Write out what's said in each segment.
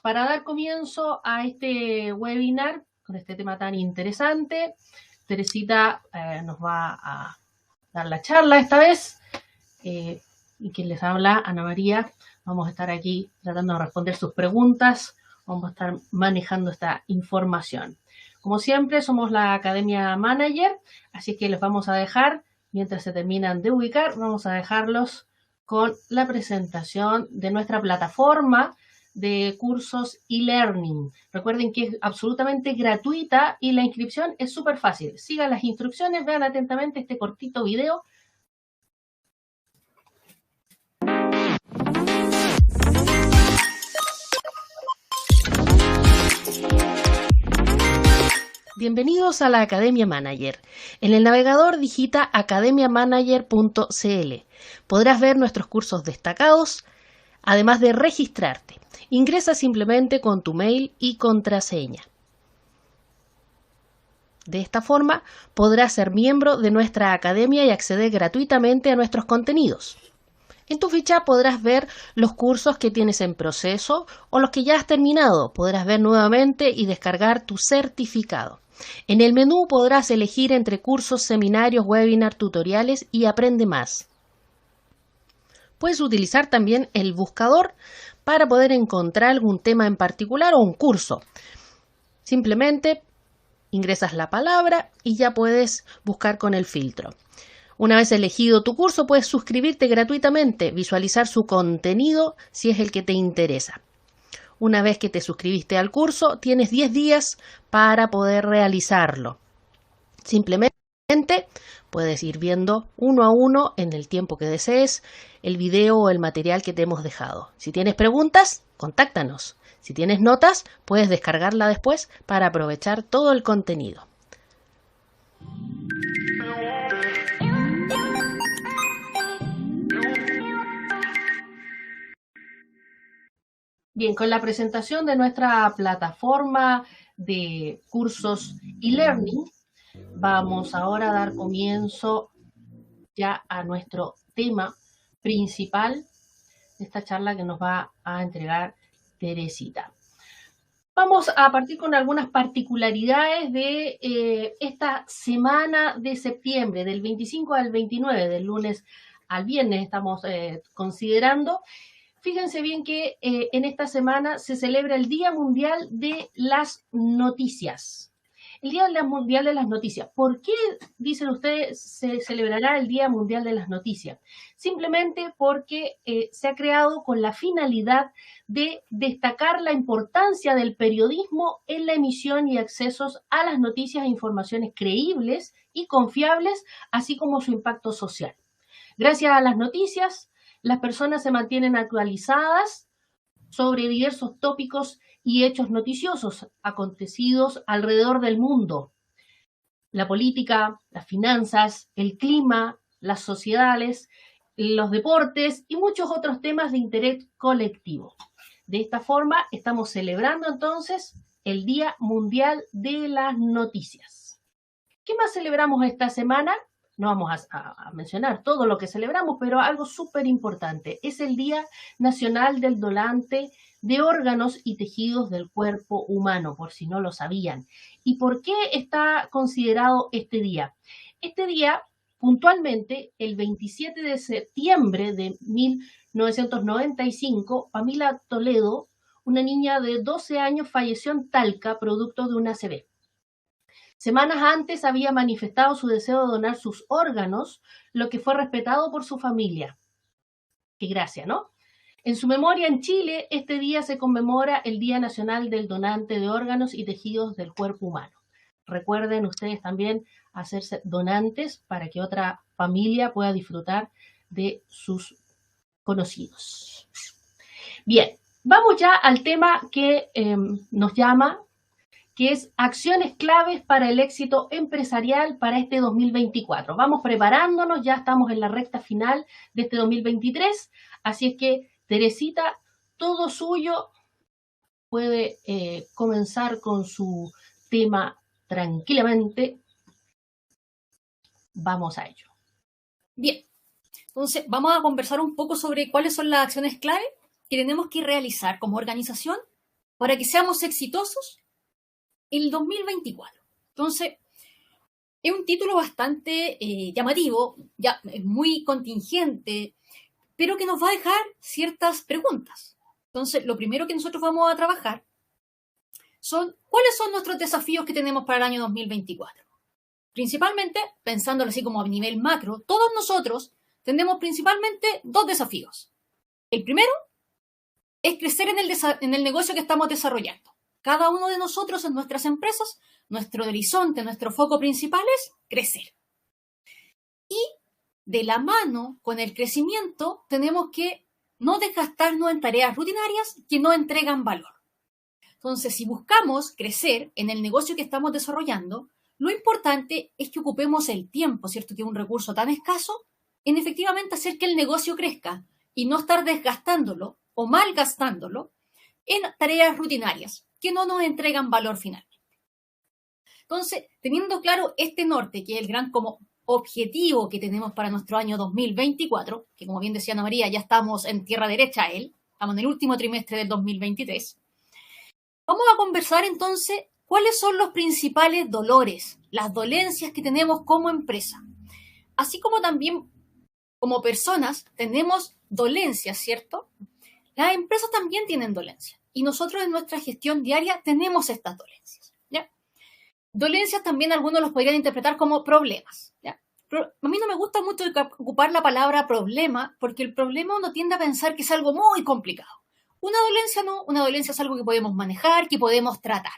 Para dar comienzo a este webinar con este tema tan interesante, Teresita nos va a dar la charla esta vez. Y quien les habla, Ana María. Vamos a estar aquí tratando de responder sus preguntas. Vamos a estar manejando esta información. Como siempre, somos la Academia Manager, así que les vamos a dejar, mientras se terminan de ubicar, vamos a dejarlos con la presentación de nuestra plataforma de cursos e-learning. Recuerden que es absolutamente gratuita y la inscripción es súper fácil. Sigan las instrucciones, vean atentamente este cortito video. Bienvenidos a la Academia Manager. En el navegador digita academiamanager.cl. Podrás ver nuestros cursos destacados, además de registrarte. Ingresa simplemente con tu mail y contraseña. De esta forma podrás ser miembro de nuestra academia y acceder gratuitamente a nuestros contenidos. En tu ficha podrás ver los cursos que tienes en proceso o los que ya has terminado. Podrás ver nuevamente y descargar tu certificado. En el menú podrás elegir entre cursos, seminarios, webinars, tutoriales y aprende más. Puedes utilizar también el buscador para poder encontrar algún tema en particular o un curso. Simplemente ingresas la palabra y ya puedes buscar con el filtro. Una vez elegido tu curso, puedes suscribirte gratuitamente, visualizar su contenido si es el que te interesa. Una vez que te suscribiste al curso, tienes 10 días para poder realizarlo. Simplemente puedes ir viendo uno a uno en el tiempo que desees el video o el material que te hemos dejado. Si tienes preguntas, contáctanos. Si tienes notas, puedes descargarla después para aprovechar todo el contenido. Bien, con la presentación de nuestra plataforma de cursos e-learning, vamos ahora a dar comienzo ya a nuestro tema principal de esta charla que nos va a entregar Teresita. Vamos a partir con algunas particularidades de esta semana de septiembre, del 25 al 29, del lunes al viernes estamos considerando. Fíjense bien que en esta semana se celebra el Día Mundial de las Noticias. El Día Mundial de las Noticias. ¿Por qué, dicen ustedes, se celebrará el Día Mundial de las Noticias? Simplemente porque se ha creado con la finalidad de destacar la importancia del periodismo en la emisión y accesos a las noticias e informaciones creíbles y confiables, así como su impacto social. Gracias a las noticias, las personas se mantienen actualizadas sobre diversos tópicos y hechos noticiosos acontecidos alrededor del mundo. La política, las finanzas, el clima, las sociedades, los deportes y muchos otros temas de interés colectivo. De esta forma estamos celebrando entonces el Día Mundial de las Noticias. ¿Qué más celebramos esta semana? No vamos a mencionar todo lo que celebramos, pero algo súper importante. Es el Día Nacional del Donante de Órganos y Tejidos del Cuerpo Humano, por si no lo sabían. ¿Y por qué está considerado este día? Este día, puntualmente, el 27 de septiembre de 1995, Pamela Toledo, una niña de 12 años, falleció en Talca, producto de una ACV. Semanas antes había manifestado su deseo de donar sus órganos, lo que fue respetado por su familia. Qué gracia, ¿no? En su memoria, en Chile, este día se conmemora el Día Nacional del Donante de Órganos y Tejidos del Cuerpo Humano. Recuerden ustedes también hacerse donantes para que otra familia pueda disfrutar de sus conocidos. Bien, vamos ya al tema que nos llama, que es acciones claves para el éxito empresarial para este 2024. Vamos preparándonos, ya estamos en la recta final de este 2023, así es que, Teresita, todo suyo, puede comenzar con su tema tranquilamente. Vamos a ello. Bien, entonces vamos a conversar un poco sobre cuáles son las acciones clave que tenemos que realizar como organización para que seamos exitosos el 2024. Entonces, es un título bastante llamativo, ya muy contingente, pero que nos va a dejar ciertas preguntas. Entonces, lo primero que nosotros vamos a trabajar son cuáles son nuestros desafíos que tenemos para el año 2024. Principalmente, pensándolo así como a nivel macro, todos nosotros tenemos principalmente dos desafíos. El primero es crecer en el negocio que estamos desarrollando. Cada uno de nosotros en nuestras empresas, nuestro horizonte, nuestro foco principal es crecer. Y de la mano con el crecimiento tenemos que no desgastarnos en tareas rutinarias que no entregan valor. Entonces, si buscamos crecer en el negocio que estamos desarrollando, lo importante es que ocupemos el tiempo, ¿cierto? Que es un recurso tan escaso, en efectivamente hacer que el negocio crezca y no estar desgastándolo o malgastándolo en tareas rutinarias que no nos entregan valor finalmente. Entonces, teniendo claro este norte, que es el gran como objetivo que tenemos para nuestro año 2024, que como bien decía Ana María, ya estamos en tierra derecha a él, estamos en el último trimestre del 2023, vamos a conversar entonces cuáles son los principales dolores, las dolencias que tenemos como empresa. Así como también como personas tenemos dolencias, ¿cierto? Las empresas también tienen dolencias y nosotros en nuestra gestión diaria tenemos estas dolencias, ¿ya? Dolencias también algunos los podrían interpretar como problemas, ¿ya? Pero a mí no me gusta mucho ocupar la palabra problema porque el problema uno tiende a pensar que es algo muy complicado. Una dolencia no, una dolencia es algo que podemos manejar, que podemos tratar.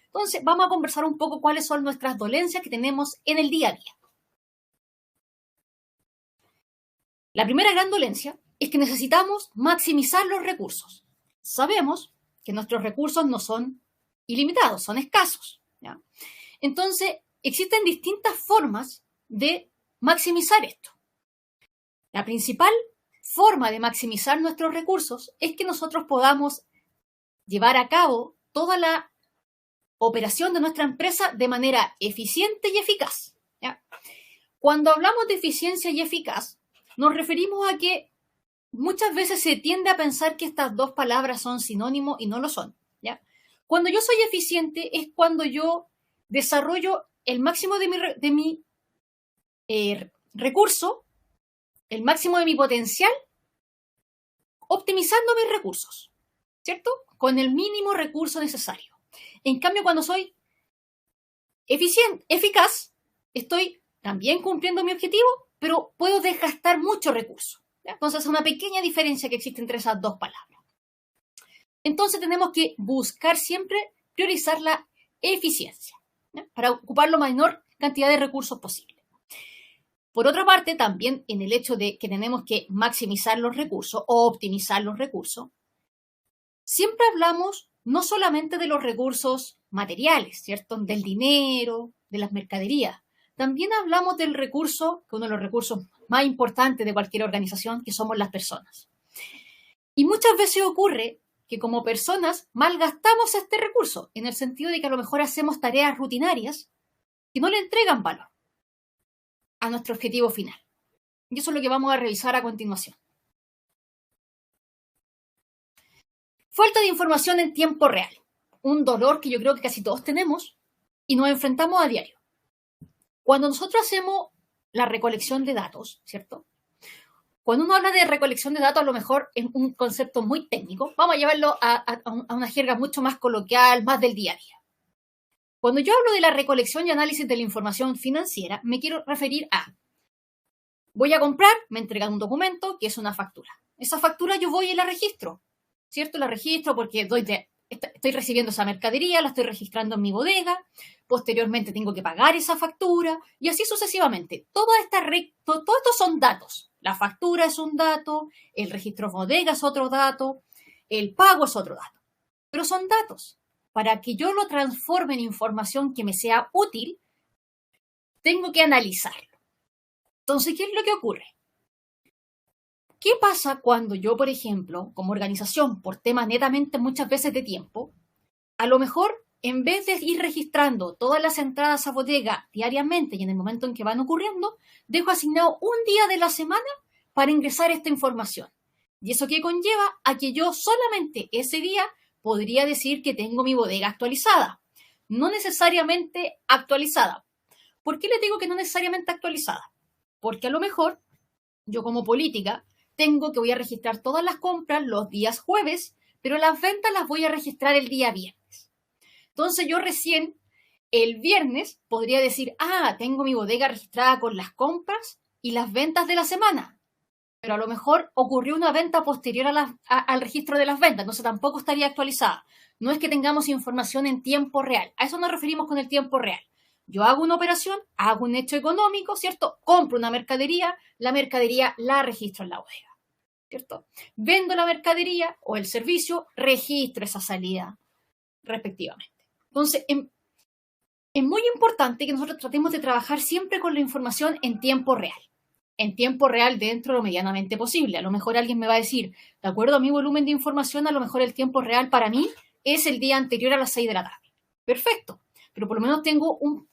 Entonces, vamos a conversar un poco cuáles son nuestras dolencias que tenemos en el día a día. La primera gran dolencia es que necesitamos maximizar los recursos. Sabemos que nuestros recursos no son ilimitados, son escasos, ¿ya? Entonces, existen distintas formas de maximizar esto. La principal forma de maximizar nuestros recursos es que nosotros podamos llevar a cabo toda la operación de nuestra empresa de manera eficiente y eficaz, ¿ya? Cuando hablamos de eficiencia y eficaz, nos referimos a que muchas veces se tiende a pensar que estas dos palabras son sinónimos y no lo son, ¿ya? Cuando yo soy eficiente es cuando yo desarrollo el máximo de mi recurso, el máximo de mi potencial, optimizando mis recursos, ¿cierto? Con el mínimo recurso necesario. En cambio, cuando soy eficaz, estoy también cumpliendo mi objetivo, pero puedo desgastar mucho recurso, ¿ya? Entonces, es una pequeña diferencia que existe entre esas dos palabras. Entonces, tenemos que buscar siempre priorizar la eficiencia, ¿ya? Para ocupar la menor cantidad de recursos posible. Por otra parte, también en el hecho de que tenemos que maximizar los recursos o optimizar los recursos, siempre hablamos no solamente de los recursos materiales, ¿cierto? Del dinero, de las mercaderías. También hablamos del recurso, que es uno de los recursos más importantes de cualquier organización, que somos las personas. Y muchas veces ocurre que como personas malgastamos este recurso, en el sentido de que a lo mejor hacemos tareas rutinarias que no le entregan valor a nuestro objetivo final. Y eso es lo que vamos a revisar a continuación. Falta de información en tiempo real. Un dolor que yo creo que casi todos tenemos y nos enfrentamos a diario. Cuando nosotros hacemos la recolección de datos, ¿cierto? Cuando uno habla de recolección de datos, a lo mejor es un concepto muy técnico. Vamos a llevarlo a una jerga mucho más coloquial, más del día a día. Cuando yo hablo de la recolección y análisis de la información financiera, me quiero referir a: voy a comprar, me entregan un documento que es una factura. Esa factura yo voy y la registro, ¿cierto? La registro porque estoy recibiendo esa mercadería, la estoy registrando en mi bodega, posteriormente tengo que pagar esa factura y así sucesivamente. Todos estos son datos. La factura es un dato, el registro bodega es otro dato, el pago es otro dato. Pero son datos. Para que yo lo transforme en información que me sea útil, tengo que analizarlo. Entonces, ¿qué es lo que ocurre? ¿Qué pasa cuando yo, por ejemplo, como organización, por temas netamente muchas veces de tiempo, a lo mejor, en vez de ir registrando todas las entradas a bodega diariamente y en el momento en que van ocurriendo, dejo asignado un día de la semana para ingresar esta información? ¿Y eso qué conlleva? A que yo solamente ese día podría decir que tengo mi bodega actualizada. No necesariamente actualizada. ¿Por qué le digo que no necesariamente actualizada? Porque a lo mejor yo como política tengo que voy a registrar todas las compras los días jueves, pero las ventas las voy a registrar el día viernes. Entonces yo recién el viernes podría decir, tengo mi bodega registrada con las compras y las ventas de la semana. Pero a lo mejor ocurrió una venta posterior al registro de las ventas, entonces tampoco estaría actualizada. No es que tengamos información en tiempo real. A eso nos referimos con el tiempo real. Yo hago una operación, hago un hecho económico, ¿cierto? Compro una mercadería, la mercadería la registro en la bodega, ¿cierto? Vendo la mercadería o el servicio, registro esa salida respectivamente. Entonces, es muy importante que nosotros tratemos de trabajar siempre con la información en tiempo real. En tiempo real dentro de lo medianamente posible. A lo mejor alguien me va a decir, de acuerdo a mi volumen de información, a lo mejor el tiempo real para mí es el día anterior a las 6 de la tarde. Perfecto. Pero por lo menos tengo un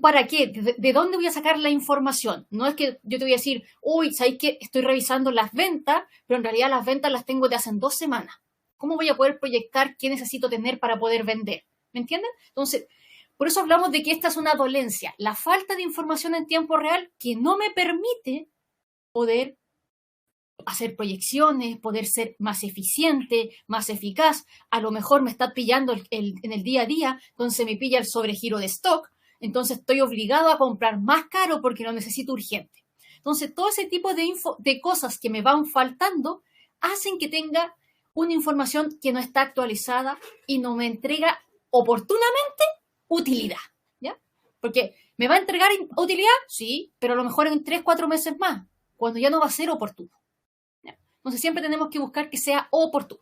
para qué, de dónde voy a sacar la información. No es que yo te voy a decir, ¿sabes qué? Estoy revisando las ventas, pero en realidad las ventas las tengo de hace 2 semanas. ¿Cómo voy a poder proyectar qué necesito tener para poder vender? ¿Me entienden? Entonces, por eso hablamos de que esta es una dolencia, la falta de información en tiempo real que no me permite poder hacer proyecciones, poder ser más eficiente, más eficaz. A lo mejor me está pillando en el día a día, entonces me pilla el sobregiro de stock, entonces estoy obligado a comprar más caro porque lo necesito urgente. Entonces, todo ese tipo de cosas que me van faltando hacen que tenga una información que no está actualizada y no me entrega oportunamente utilidad, ¿ya? Porque ¿me va a entregar utilidad? Sí, pero a lo mejor en 3, 4 meses más, cuando ya no va a ser oportuno, ¿ya? Entonces siempre tenemos que buscar que sea oportuno.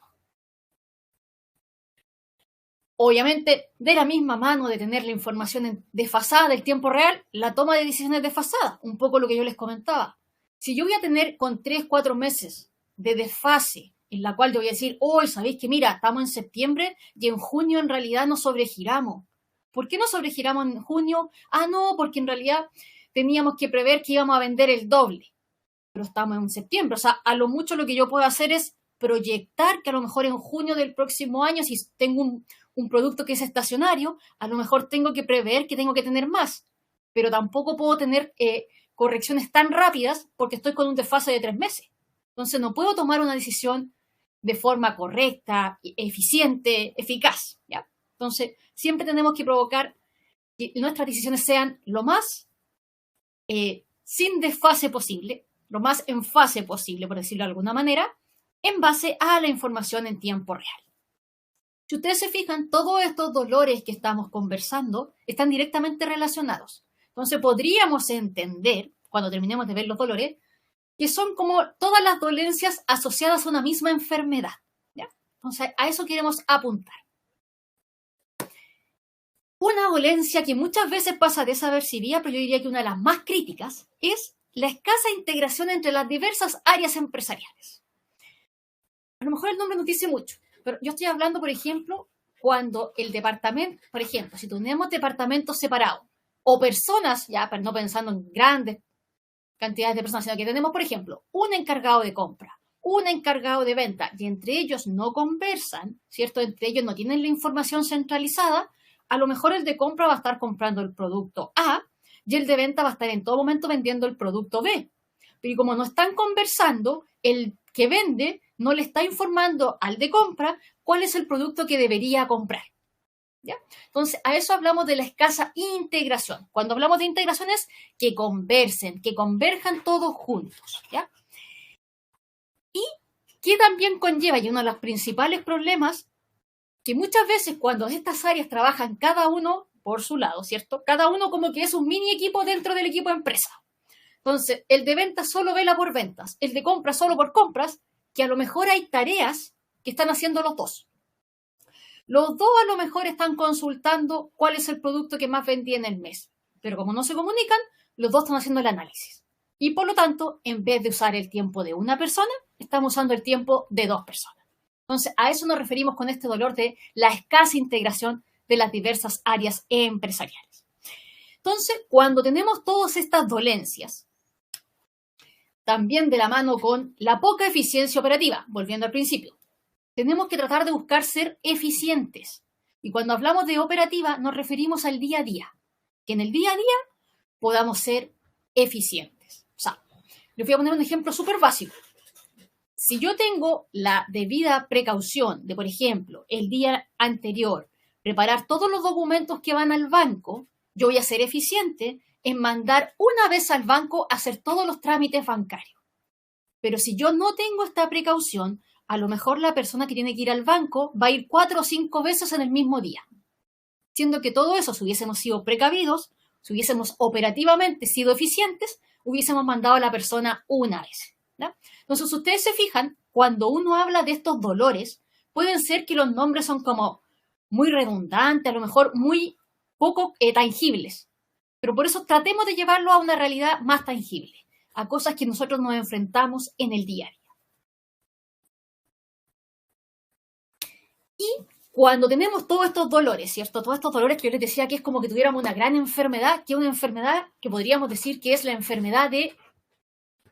Obviamente, de la misma mano de tener la información desfasada del tiempo real, la toma de decisiones desfasada, un poco lo que yo les comentaba. Si yo voy a tener con 3, 4 meses de desfase, en la cual yo voy a decir, ¿sabéis que mira, estamos en septiembre y en junio en realidad nos sobregiramos? ¿Por qué no sobregiramos en junio? No, porque en realidad teníamos que prever que íbamos a vender el doble. Pero estamos en septiembre. O sea, a lo mucho lo que yo puedo hacer es proyectar que a lo mejor en junio del próximo año, si tengo un producto que es estacionario, a lo mejor tengo que prever que tengo que tener más. Pero tampoco puedo tener correcciones tan rápidas porque estoy con un desfase de 3 meses. Entonces no puedo tomar una decisión de forma correcta, eficiente, eficaz, ¿ya? Entonces, siempre tenemos que provocar que nuestras decisiones sean lo más sin desfase posible, lo más en fase posible, por decirlo de alguna manera, en base a la información en tiempo real. Si ustedes se fijan, todos estos dolores que estamos conversando están directamente relacionados. Entonces, podríamos entender, cuando terminemos de ver los dolores, que son como todas las dolencias asociadas a una misma enfermedad, ¿ya? Entonces, a eso queremos apuntar. Una dolencia que muchas veces pasa desapercibida, pero yo diría que una de las más críticas, es la escasa integración entre las diversas áreas empresariales. A lo mejor el nombre nos dice mucho, pero yo estoy hablando, por ejemplo, cuando el departamento, por ejemplo, si tenemos departamentos separados o personas, ya no pensando en grandes cantidades de personas, sino que tenemos, por ejemplo, un encargado de compra, un encargado de venta, y entre ellos no conversan, ¿cierto? Entre ellos no tienen la información centralizada, a lo mejor el de compra va a estar comprando el producto A y el de venta va a estar en todo momento vendiendo el producto B. Pero como no están conversando, el que vende no le está informando al de compra cuál es el producto que debería comprar, ¿ya? Entonces, a eso hablamos de la escasa integración. Cuando hablamos de integración es que conversen, que converjan todos juntos, ¿ya? Y que también conlleva, y uno de los principales problemas, que muchas veces cuando estas áreas trabajan cada uno por su lado, ¿cierto? Cada uno como que es un mini equipo dentro del equipo de empresa. Entonces, el de ventas solo vela por ventas, el de compras solo por compras, que a lo mejor hay tareas que están haciendo los dos. Los dos a lo mejor están consultando cuál es el producto que más vendía en el mes, pero como no se comunican, los dos están haciendo el análisis. Y por lo tanto, en vez de usar el tiempo de una persona, estamos usando el tiempo de 2 personas. Entonces, a eso nos referimos con este dolor de la escasa integración de las diversas áreas empresariales. Entonces, cuando tenemos todas estas dolencias, también de la mano con la poca eficiencia operativa, volviendo al principio. Tenemos que tratar de buscar ser eficientes. Y cuando hablamos de operativa, nos referimos al día a día. Que en el día a día podamos ser eficientes. O sea, les voy a poner un ejemplo súper básico. Si yo tengo la debida precaución de, por ejemplo, el día anterior, preparar todos los documentos que van al banco, yo voy a ser eficiente en mandar una vez al banco a hacer todos los trámites bancarios. Pero si yo no tengo esta precaución, a lo mejor la persona que tiene que ir al banco va a ir 4 o 5 veces en el mismo día. Siendo que todo eso, si hubiésemos sido precavidos, si hubiésemos operativamente sido eficientes, hubiésemos mandado a la persona una vez, ¿no? Entonces, si ustedes se fijan, cuando uno habla de estos dolores, pueden ser que los nombres son como muy redundantes, a lo mejor muy poco tangibles. Pero por eso tratemos de llevarlo a una realidad más tangible, a cosas que nosotros nos enfrentamos en el día a día. Y cuando tenemos todos estos dolores, ¿cierto? Todos estos dolores que yo les decía que es como que tuviéramos una gran enfermedad, que es una enfermedad que podríamos decir que es la enfermedad de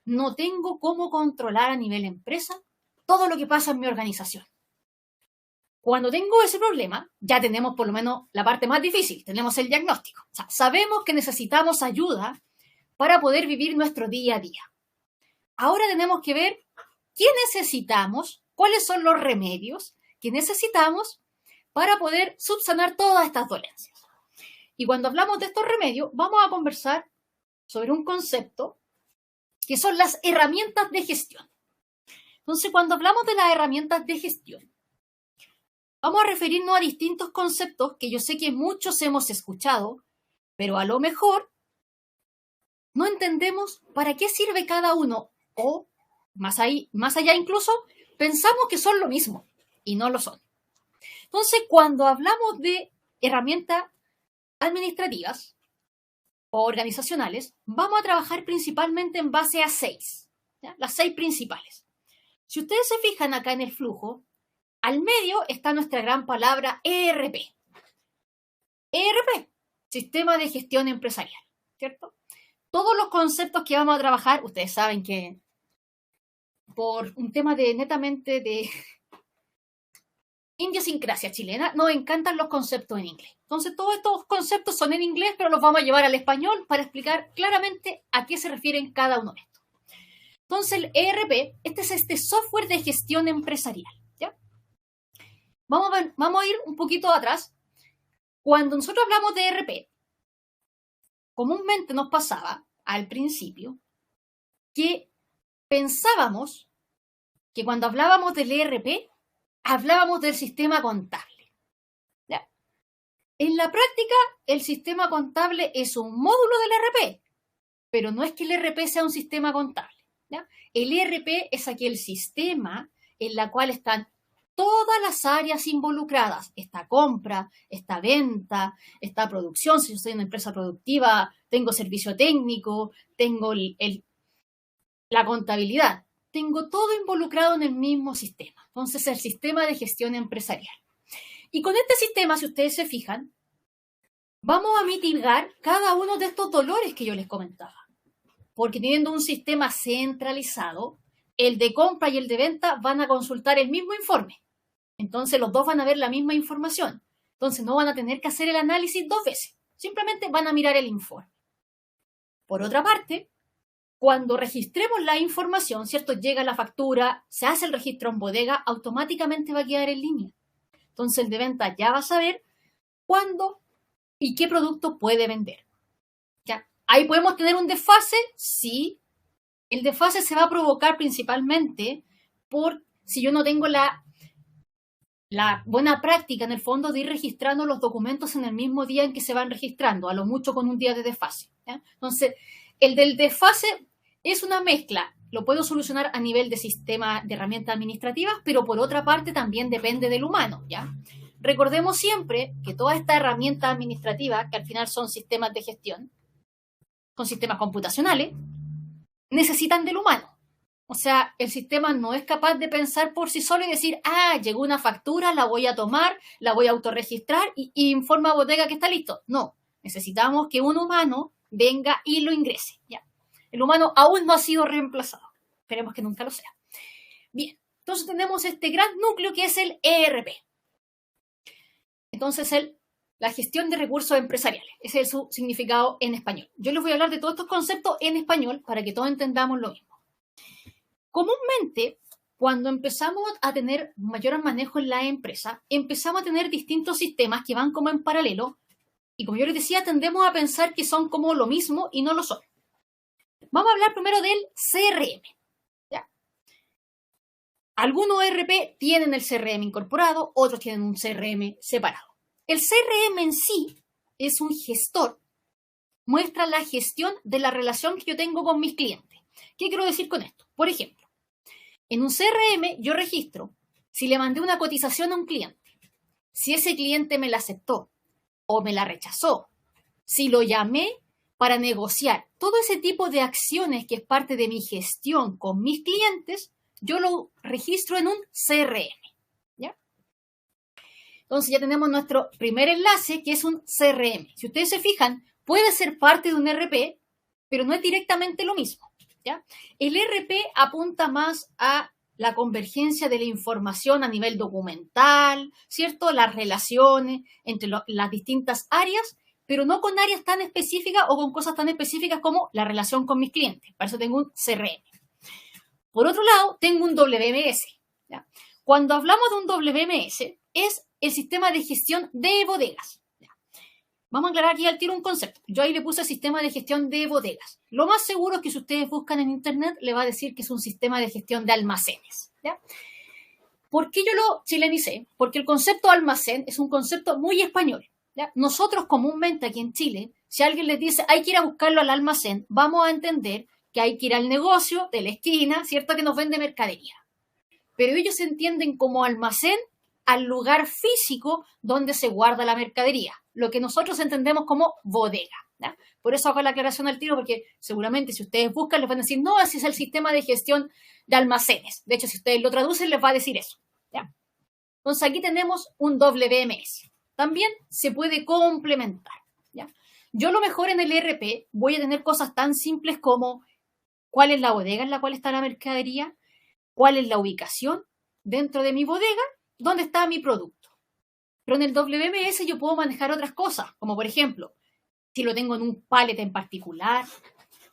no tengo cómo controlar a nivel empresa todo lo que pasa en mi organización. Cuando tengo ese problema, ya tenemos por lo menos la parte más difícil, tenemos el diagnóstico. O sea, sabemos que necesitamos ayuda para poder vivir nuestro día a día. Ahora tenemos que ver qué necesitamos, cuáles son los remedios que necesitamos para poder subsanar todas estas dolencias. Y cuando hablamos de estos remedios, vamos a conversar sobre un concepto que son las herramientas de gestión. Entonces, cuando hablamos de las herramientas de gestión, vamos a referirnos a distintos conceptos que yo sé que muchos hemos escuchado, pero a lo mejor no entendemos para qué sirve cada uno o, más allá incluso, pensamos que son lo mismo y no lo son. Entonces, cuando hablamos de herramientas administrativas o organizacionales, vamos a trabajar principalmente en base a 6, ¿ya? Las 6 principales. Si ustedes se fijan acá en el flujo, al medio está nuestra gran palabra ERP. ERP, Sistema de Gestión Empresarial, ¿cierto? Todos los conceptos que vamos a trabajar, ustedes saben que por un tema de netamente de idiosincrasia chilena, nos encantan los conceptos en inglés. Entonces, todos estos conceptos son en inglés, pero los vamos a llevar al español para explicar claramente a qué se refieren cada uno de estos. Entonces, el ERP, este es este software de gestión empresarial, ¿ya? Vamos a ir un poquito atrás. Cuando nosotros hablamos de ERP, comúnmente nos pasaba al principio que pensábamos que cuando hablábamos del ERP, hablábamos del sistema contable, ¿ya? En la práctica, el sistema contable es un módulo del ERP, pero no es que el ERP sea un sistema contable, ¿ya? El ERP es aquel sistema en la cual están todas las áreas involucradas. Está compra, está venta, está producción. Si yo soy una empresa productiva, tengo servicio técnico, tengo la contabilidad. Tengo todo involucrado en el mismo sistema. Entonces, el sistema de gestión empresarial. Y con este sistema, si ustedes se fijan, vamos a mitigar cada uno de estos dolores que yo les comentaba. Porque teniendo un sistema centralizado, el de compra y el de venta van a consultar el mismo informe. Entonces, los dos van a ver la misma información. Entonces, no van a tener que hacer el análisis 2 veces. Simplemente van a mirar el informe. Por otra parte, cuando registremos la información, ¿cierto? Llega la factura, se hace el registro en bodega, automáticamente va a quedar en línea. Entonces, el de venta ya va a saber cuándo y qué producto puede vender. ¿Ya? Ahí podemos tener un desfase, sí. El desfase se va a provocar principalmente por si yo no tengo la buena práctica, en el fondo, de ir registrando los documentos en el mismo día en que se van registrando, a lo mucho con un día de desfase, ¿ya? Entonces, el del desfase es una mezcla. Lo puedo solucionar a nivel de sistema de herramientas administrativas, pero por otra parte también depende del humano, ¿ya? Recordemos siempre que todas estas herramientas administrativas, que al final son sistemas de gestión, son sistemas computacionales, necesitan del humano. O sea, el sistema no es capaz de pensar por sí solo y decir, llegó una factura, la voy a tomar, la voy a autorregistrar y informa a bodega que está listo. No, necesitamos que un humano venga y lo ingrese, ¿ya? El humano aún no ha sido reemplazado. Esperemos que nunca lo sea. Bien, entonces tenemos este gran núcleo que es el ERP. Entonces, la gestión de recursos empresariales. Ese es su significado en español. Yo les voy a hablar de todos estos conceptos en español para que todos entendamos lo mismo. Comúnmente, cuando empezamos a tener mayor manejo en la empresa, empezamos a tener distintos sistemas que van como en paralelo y como yo les decía, tendemos a pensar que son como lo mismo y no lo son. Vamos a hablar primero del CRM. ¿Ya? Algunos ERP tienen el CRM incorporado, otros tienen un CRM separado. El CRM en sí es un gestor, muestra la gestión de la relación que yo tengo con mis clientes. ¿Qué quiero decir con esto? Por ejemplo, en un CRM yo registro si le mandé una cotización a un cliente, si ese cliente me la aceptó o me la rechazó, si lo llamé para negociar. Todo ese tipo de acciones que es parte de mi gestión con mis clientes, yo lo registro en un CRM. ¿Ya? Entonces ya tenemos nuestro primer enlace que es un CRM. Si ustedes se fijan, puede ser parte de un ERP, pero no es directamente lo mismo. ¿Ya? El ERP apunta más a la convergencia de la información a nivel documental, ¿cierto? Las relaciones entre las distintas áreas, pero no con áreas tan específicas o con cosas tan específicas como la relación con mis clientes. Para eso tengo un CRM. Por otro lado, tengo un WMS. ¿Ya? Cuando hablamos de un WMS, es el sistema de gestión de bodegas. ¿Ya? Vamos a aclarar aquí al tiro un concepto. Yo ahí le puse sistema de gestión de bodegas. Lo más seguro es que si ustedes buscan en internet, le va a decir que es un sistema de gestión de almacenes. ¿Ya? ¿Por qué yo lo chilenicé? Porque el concepto almacén es un concepto muy español. ¿Ya? Nosotros comúnmente aquí en Chile, si alguien les dice hay que ir a buscarlo al almacén, vamos a entender que hay que ir al negocio de la esquina, ¿cierto? Que nos vende mercadería. Pero ellos entienden como almacén al lugar físico donde se guarda la mercadería, lo que nosotros entendemos como bodega. ¿Ya? Por eso hago la aclaración al tiro, porque seguramente si ustedes buscan les van a decir, no, ese es el sistema de gestión de almacenes. De hecho, si ustedes lo traducen les va a decir eso. ¿Ya? Entonces aquí tenemos un WMS. También se puede complementar. ¿Ya? Yo a lo mejor en el ERP voy a tener cosas tan simples como cuál es la bodega en la cual está la mercadería, cuál es la ubicación dentro de mi bodega, dónde está mi producto. Pero en el WMS yo puedo manejar otras cosas, como por ejemplo, si lo tengo en un pallet en particular,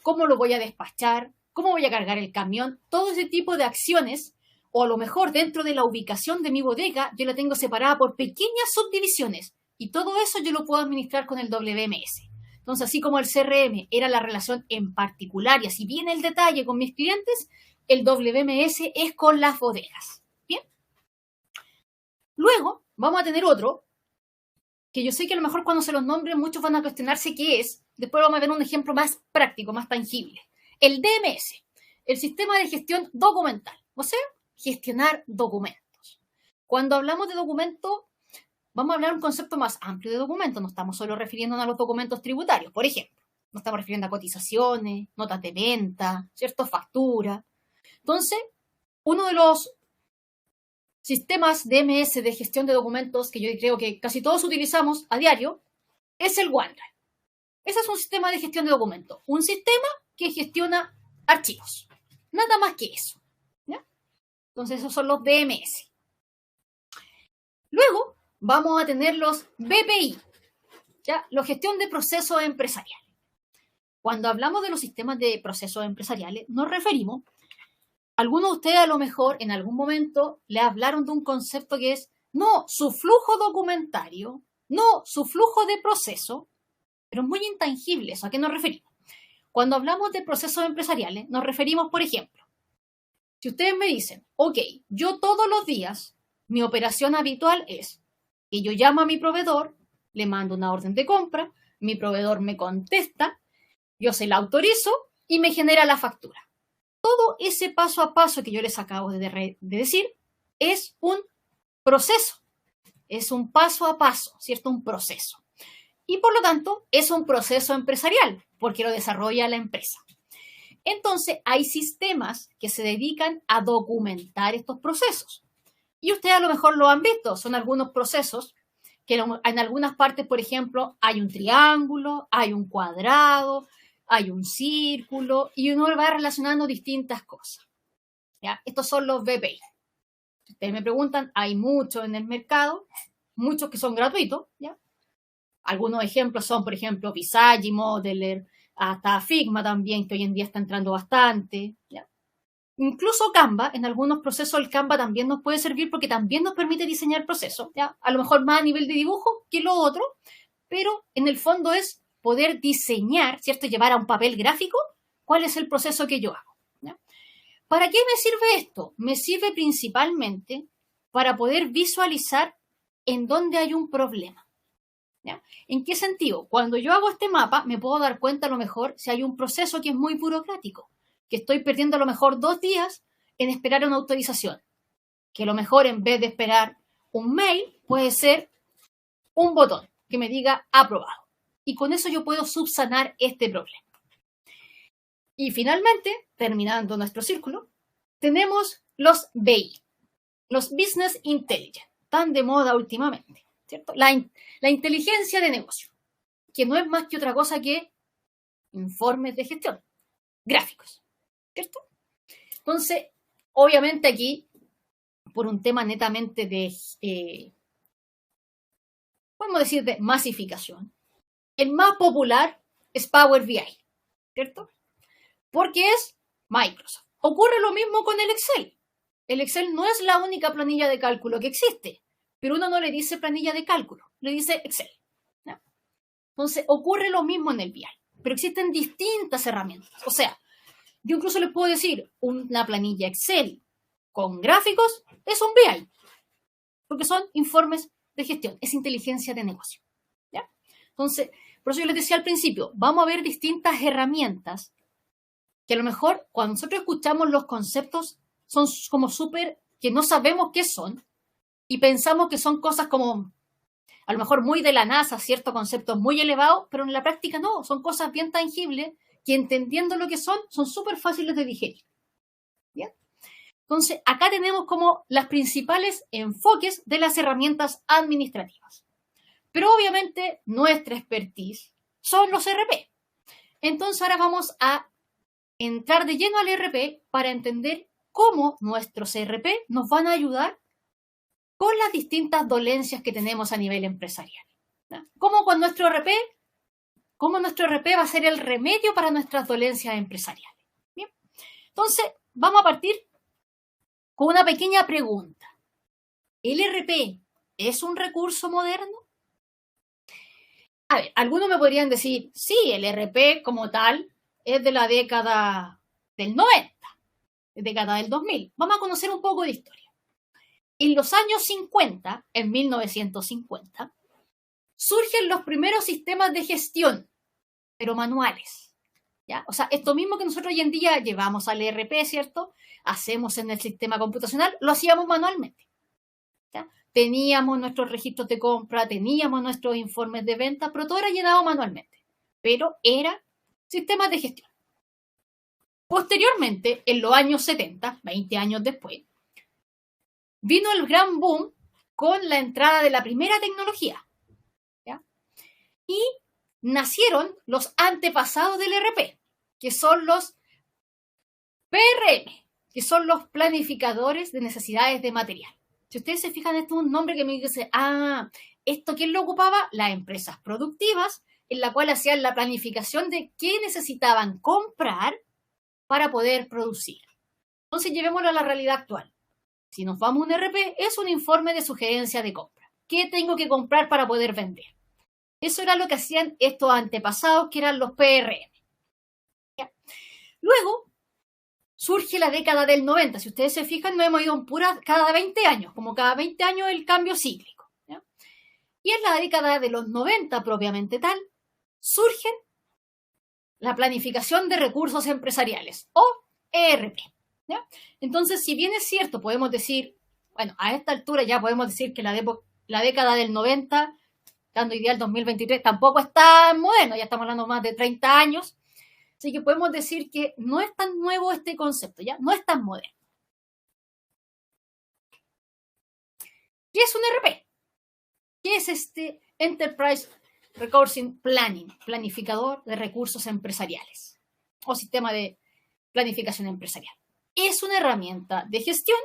cómo lo voy a despachar, cómo voy a cargar el camión, todo ese tipo de acciones, o a lo mejor dentro de la ubicación de mi bodega yo la tengo separada por pequeñas subdivisiones y todo eso yo lo puedo administrar con el WMS. Entonces, así como el CRM era la relación en particular y así viene el detalle con mis clientes, el WMS es con las bodegas. ¿Bien? Luego vamos a tener otro que yo sé que a lo mejor cuando se los nombren muchos van a cuestionarse qué es. Después vamos a ver un ejemplo más práctico, más tangible. El DMS, el sistema de gestión documental, o sea, gestionar documentos. Cuando hablamos de documentos, vamos a hablar de un concepto más amplio de documentos. No estamos solo refiriéndonos a los documentos tributarios, por ejemplo. No estamos refiriendo a cotizaciones, notas de venta, ¿cierto? Facturas. Entonces, uno de los sistemas DMS de gestión de documentos que yo creo que casi todos utilizamos a diario es el OneDrive. Ese es un sistema de gestión de documentos. Un sistema que gestiona archivos. Nada más que eso. ¿Ya? Entonces, esos son los DMS. Luego, vamos a tener los BPI, ¿ya? La gestión de procesos empresariales. Cuando hablamos de los sistemas de procesos empresariales, nos referimos, algunos de ustedes a lo mejor en algún momento le hablaron de un concepto que es, no, su flujo documentario, no, su flujo de proceso, pero es muy intangible. ¿A qué nos referimos? Cuando hablamos de procesos empresariales, nos referimos, por ejemplo, si ustedes me dicen, ok, yo todos los días, mi operación habitual es que yo llamo a mi proveedor, le mando una orden de compra, mi proveedor me contesta, yo se la autorizo y me genera la factura. Todo ese paso a paso que yo les acabo de decir es un proceso, es un paso a paso, ¿cierto? Un proceso. Y por lo tanto es un proceso empresarial porque lo desarrolla la empresa. Entonces hay sistemas que se dedican a documentar estos procesos. Y ustedes a lo mejor lo han visto, son algunos procesos que en algunas partes, por ejemplo, hay un triángulo, hay un cuadrado, hay un círculo y uno va relacionando distintas cosas. ¿Ya? Estos son los VPI. Si ustedes me preguntan, hay muchos en el mercado, muchos que son gratuitos. ¿Ya? Algunos ejemplos son, por ejemplo, Visage, Modeler, hasta Figma también, que hoy en día está entrando bastante. ¿Ya? Incluso Canva, en algunos procesos el Canva también nos puede servir porque también nos permite diseñar procesos. ¿Ya? A lo mejor más a nivel de dibujo que lo otro, pero en el fondo es poder diseñar, ¿cierto? Llevar a un papel gráfico cuál es el proceso que yo hago. ¿Ya? ¿Para qué me sirve esto? Me sirve principalmente para poder visualizar en dónde hay un problema. ¿Ya? ¿En qué sentido? Cuando yo hago este mapa, me puedo dar cuenta a lo mejor si hay un proceso que es muy burocrático, que estoy perdiendo a lo mejor 2 días en esperar una autorización, que a lo mejor en vez de esperar un mail, puede ser un botón que me diga aprobado. Y con eso yo puedo subsanar este problema. Y finalmente, terminando nuestro círculo, tenemos los BI, los Business Intelligence, tan de moda últimamente, ¿cierto? La inteligencia de negocio, que no es más que otra cosa que informes de gestión, gráficos, ¿cierto? Entonces, obviamente aquí, por un tema netamente de, podemos decir, de masificación, el más popular es Power BI, ¿cierto? Porque es Microsoft. Ocurre lo mismo con el Excel. El Excel no es la única planilla de cálculo que existe, pero uno no le dice planilla de cálculo, le dice Excel. ¿No? Entonces, ocurre lo mismo en el BI, pero existen distintas herramientas. O sea, yo incluso les puedo decir, una planilla Excel con gráficos es un BI, porque son informes de gestión, es inteligencia de negocio. ¿Ya? Entonces, por eso yo les decía al principio, vamos a ver distintas herramientas que a lo mejor cuando nosotros escuchamos los conceptos son como súper, que no sabemos qué son y pensamos que son cosas como a lo mejor muy de la NASA, ciertos conceptos muy elevados, pero en la práctica no, son cosas bien tangibles que entendiendo lo que son súper fáciles de digerir. ¿Bien? Entonces, acá tenemos como las principales enfoques de las herramientas administrativas. Pero obviamente nuestra expertise son los ERP. Entonces ahora vamos a entrar de lleno al ERP para entender cómo nuestros ERP nos van a ayudar con las distintas dolencias que tenemos a nivel empresarial. ¿No? Cómo nuestro ERP va a ser el remedio para nuestras dolencias empresariales. ¿Bien? Entonces, vamos a partir con una pequeña pregunta. ¿El ERP es un recurso moderno? A ver, algunos me podrían decir, sí, el ERP como tal es de la década del 90, década del 2000. Vamos a conocer un poco de historia. En los años 50, en 1950, surgen los primeros sistemas de gestión, pero manuales. ¿Ya? O sea, esto mismo que nosotros hoy en día llevamos al ERP, ¿cierto? Hacemos en el sistema computacional, lo hacíamos manualmente. ¿Ya? Teníamos nuestros registros de compra, teníamos nuestros informes de venta, pero todo era llenado manualmente. Pero era sistemas de gestión. Posteriormente, en los años 70, 20 años después, vino el gran boom con la entrada de la primera tecnología. ¿Ya? Y nacieron los antepasados del ERP, que son los PRM, que son los planificadores de necesidades de material. Si ustedes se fijan, esto es un nombre que me dice, ¿esto quién lo ocupaba? Las empresas productivas, en la cual hacían la planificación de qué necesitaban comprar para poder producir. Entonces, llevémoslo a la realidad actual. Si nos vamos a un ERP, es un informe de sugerencia de compra. ¿Qué tengo que comprar para poder vender? Eso era lo que hacían estos antepasados, que eran los PRM. ¿Ya? Luego, surge la década del 90. Si ustedes se fijan, no hemos ido en pura cada 20 años, como cada 20 años el cambio cíclico. ¿Ya? Y en la década de los 90, propiamente tal, surge la planificación de recursos empresariales, o ERP. ¿Ya? Entonces, si bien es cierto, podemos decir, bueno, a esta altura ya podemos decir que la década del 90, dando ideal 2023, tampoco es tan moderno, ya estamos hablando más de 30 años, así que podemos decir que no es tan nuevo este concepto, ¿ya? No es tan moderno. ¿Qué es un ERP? ¿Qué es este Enterprise Resourcing Planning, planificador de recursos empresariales o sistema de planificación empresarial. Es una herramienta de gestión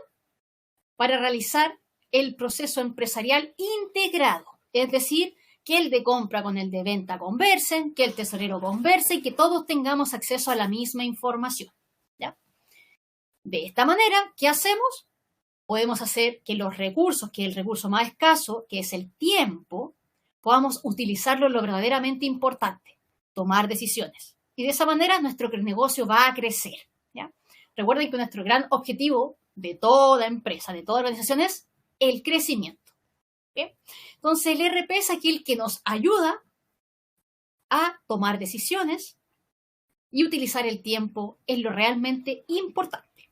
para realizar el proceso empresarial integrado, es decir, que el de compra con el de venta conversen, que el tesorero converse y que todos tengamos acceso a la misma información, ¿ya? De esta manera, ¿qué hacemos? Podemos hacer que los recursos, que el recurso más escaso, que es el tiempo, podamos utilizarlo en lo verdaderamente importante, tomar decisiones. Y de esa manera nuestro negocio va a crecer, ¿ya? Recuerden que nuestro gran objetivo de toda empresa, de toda organización es el crecimiento. ¿Bien? Entonces el ERP es aquel que nos ayuda a tomar decisiones y utilizar el tiempo en lo realmente importante.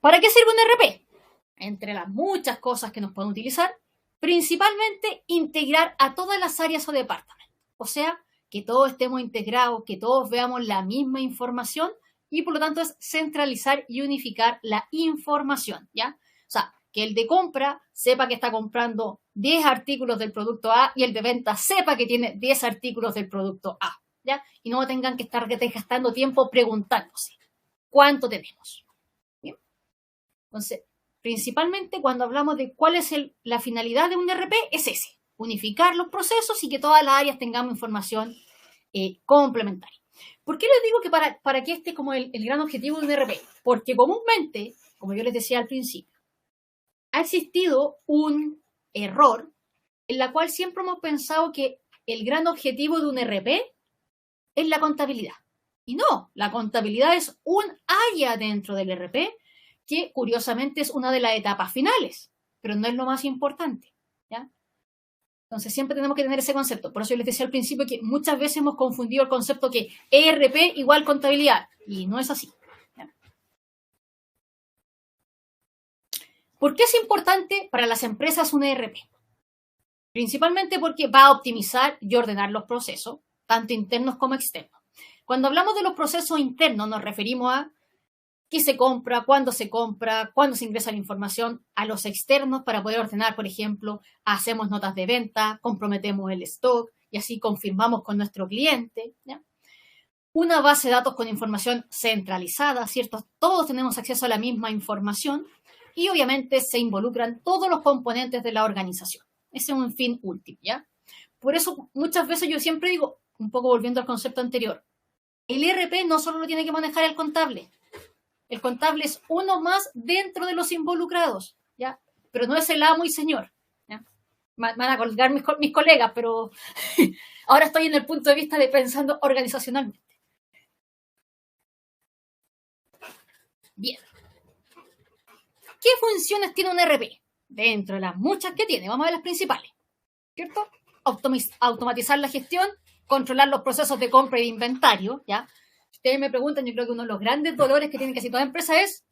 ¿Para qué sirve un ERP? Entre las muchas cosas que nos pueden utilizar, principalmente integrar a todas las áreas o departamentos. O sea, que todos estemos integrados, que todos veamos la misma información y por lo tanto es centralizar y unificar la información, ¿ya? O sea, que el de compra sepa que está comprando 10 artículos del producto A y el de venta sepa que tiene 10 artículos del producto A, ¿ya? Y no tengan que estar gastando tiempo preguntándose cuánto tenemos. ¿Bien? Entonces, principalmente cuando hablamos de cuál es la finalidad de un ERP, es ese, unificar los procesos y que todas las áreas tengamos información complementaria. ¿Por qué les digo que para que este es como el gran objetivo de un ERP? Porque comúnmente, como yo les decía al principio, ha existido un error en la cual siempre hemos pensado que el gran objetivo de un ERP es la contabilidad. Y no, la contabilidad es un área dentro del ERP que curiosamente es una de las etapas finales, pero no es lo más importante, ¿ya? Entonces siempre tenemos que tener ese concepto. Por eso yo les decía al principio que muchas veces hemos confundido el concepto que ERP igual contabilidad, y no es así. ¿Por qué es importante para las empresas un ERP? Principalmente porque va a optimizar y ordenar los procesos, tanto internos como externos. Cuando hablamos de los procesos internos, nos referimos a qué se compra, cuándo se ingresa la información. A los externos, para poder ordenar, por ejemplo, hacemos notas de venta, comprometemos el stock y así confirmamos con nuestro cliente, ¿ya? Una base de datos con información centralizada, ¿cierto? Todos tenemos acceso a la misma información. Y obviamente se involucran todos los componentes de la organización. Ese es un fin último, ¿ya? Por eso muchas veces yo siempre digo, un poco volviendo al concepto anterior, el ERP no solo lo tiene que manejar el contable. El contable es uno más dentro de los involucrados, ¿ya? Pero no es el amo y señor, ¿ya? Van a colgar mis colegas, pero ahora estoy en el punto de vista de pensando organizacionalmente. Bien. ¿Qué funciones tiene un ERP? Dentro de las muchas que tiene, vamos a ver las principales, ¿cierto? Automatizar la gestión, controlar los procesos de compra y de inventario, ¿ya? Si ustedes me preguntan, yo creo que uno de los grandes dolores que tienen casi toda empresa es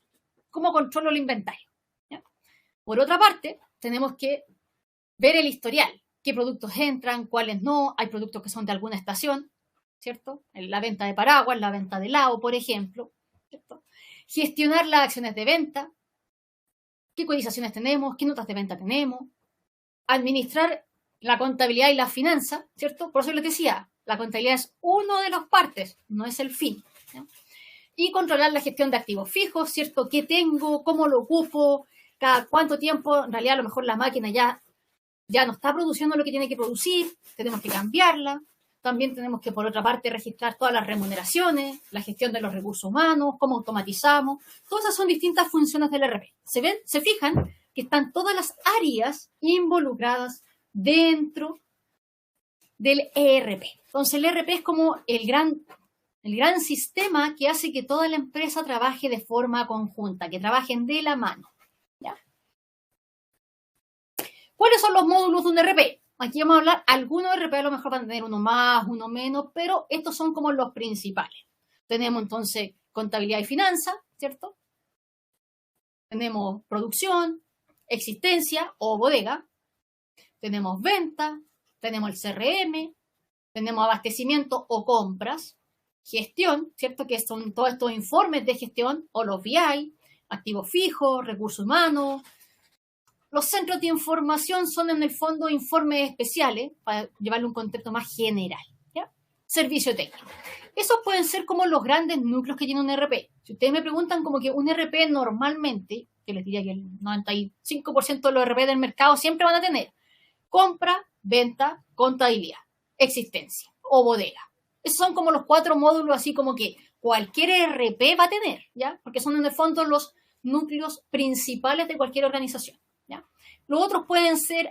cómo controlo el inventario, ¿ya? Por otra parte, tenemos que ver el historial, qué productos entran, cuáles no, hay productos que son de alguna estación, ¿cierto? La venta de paraguas, la venta de helado, por ejemplo, ¿cierto? Gestionar las acciones de venta, qué cotizaciones tenemos, qué notas de venta tenemos, administrar la contabilidad y la finanza, ¿cierto? Por eso les decía, la contabilidad es uno de las partes, no es el fin, ¿no? Y controlar la gestión de activos fijos, ¿cierto? ¿Qué tengo? ¿Cómo lo ocupo? ¿Cada cuánto tiempo? En realidad, a lo mejor la máquina ya no está produciendo lo que tiene que producir, tenemos que cambiarla. También tenemos que, por otra parte, registrar todas las remuneraciones, la gestión de los recursos humanos, cómo automatizamos. Todas esas son distintas funciones del ERP. ¿Se fijan que están todas las áreas involucradas dentro del ERP? Entonces, el ERP es como el gran sistema que hace que toda la empresa trabaje de forma conjunta, que trabajen de la mano, ¿ya? ¿Cuáles son los módulos de un ERP? Aquí vamos a hablar, algunos ERP a lo mejor van a tener uno más, uno menos, pero estos son como los principales. Tenemos entonces contabilidad y finanzas, ¿cierto? Tenemos producción, existencia o bodega. Tenemos venta, tenemos el CRM, tenemos abastecimiento o compras, gestión, ¿cierto? Que son todos estos informes de gestión o los BI, activos fijos, recursos humanos, Los centros de información son en el fondo informes especiales, para llevarle un contexto más general, ¿ya? Servicio técnico. Esos pueden ser como los grandes núcleos que tiene un ERP. Si ustedes me preguntan como que un ERP normalmente, yo les diría que el 95% de los ERP del mercado siempre van a tener compra, venta, contabilidad, existencia o bodega. Esos son como los 4 módulos así como que cualquier ERP va a tener, ¿ya? Porque son en el fondo los núcleos principales de cualquier organización, ¿ya? Los otros pueden ser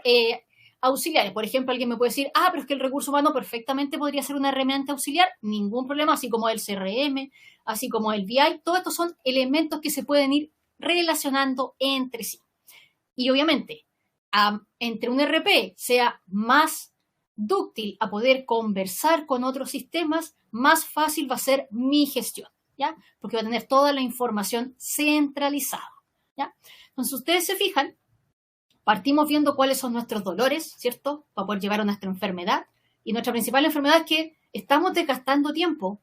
auxiliares. Por ejemplo, alguien me puede decir, pero es que el recurso humano perfectamente podría ser una herramienta auxiliar. Ningún problema, así como el CRM, así como el BI. Todos estos son elementos que se pueden ir relacionando entre sí. Y obviamente, entre un ERP sea más dúctil a poder conversar con otros sistemas, más fácil va a ser mi gestión, ¿ya? Porque va a tener toda la información centralizada, ¿ya? Entonces, ustedes se fijan, partimos viendo cuáles son nuestros dolores, ¿cierto? Para poder llevar a nuestra enfermedad. Y nuestra principal enfermedad es que estamos desgastando tiempo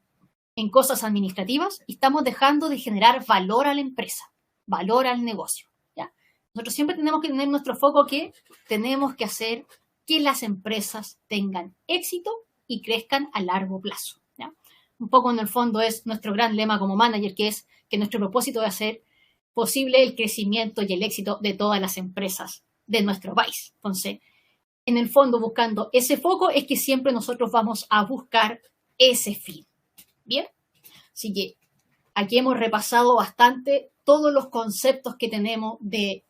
en cosas administrativas y estamos dejando de generar valor a la empresa, valor al negocio, ¿ya? Nosotros siempre tenemos que tener nuestro foco que tenemos que hacer que las empresas tengan éxito y crezcan a largo plazo, ¿ya? Un poco en el fondo es nuestro gran lema como manager, que es que nuestro propósito es hacer posible el crecimiento y el éxito de todas las empresas de nuestro país. Entonces, en el fondo, buscando ese foco es que siempre nosotros vamos a buscar ese fin. ¿Bien? Así que aquí hemos repasado bastante todos los conceptos que tenemos de